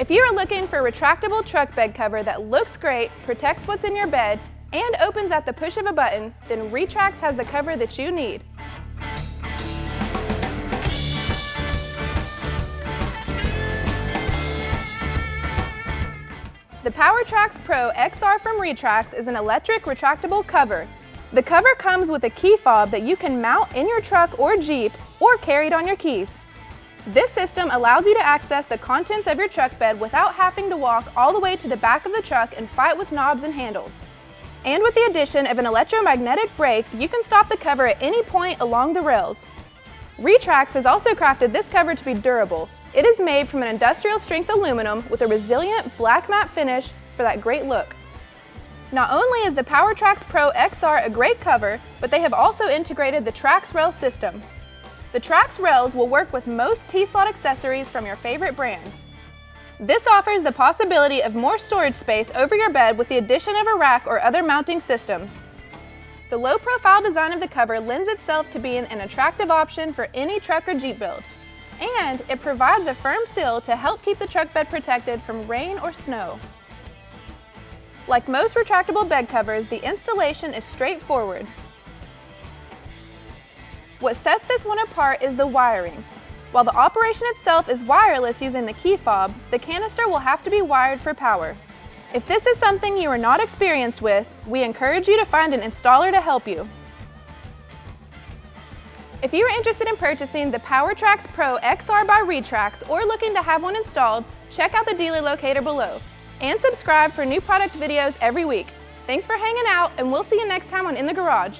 If you are looking for a retractable truck bed cover that looks great, protects what's in your bed, and opens at the push of a button, then Retrax has the cover that you need. The Trax Pro XR from Retrax is an electric retractable cover. The cover comes with a key fob that you can mount in your truck or Jeep or carry it on your keys. This system allows you to access the contents of your truck bed without having to walk all the way to the back of the truck and fight with knobs and handles. And with the addition of an electromagnetic brake, you can stop the cover at any point along the rails. Retrax has also crafted this cover to be durable. It is made from an industrial strength aluminum with a resilient black matte finish for that great look. Not only is the Trax Pro XR a great cover, but they have also integrated the Trax rail system. The Trax rails will work with most T-slot accessories from your favorite brands. This offers the possibility of more storage space over your bed with the addition of a rack or other mounting systems. The low-profile design of the cover lends itself to being an attractive option for any truck or Jeep build. And it provides a firm seal to help keep the truck bed protected from rain or snow. Like most retractable bed covers, the installation is straightforward. What sets this one apart is the wiring. While the operation itself is wireless using the key fob, the canister will have to be wired for power. If this is something you are not experienced with, we encourage you to find an installer to help you. If you are interested in purchasing the Trax Pro XR by Retrax or looking to have one installed, check out the dealer locator below. And subscribe for new product videos every week. Thanks for hanging out, and we'll see you next time on In the Garage.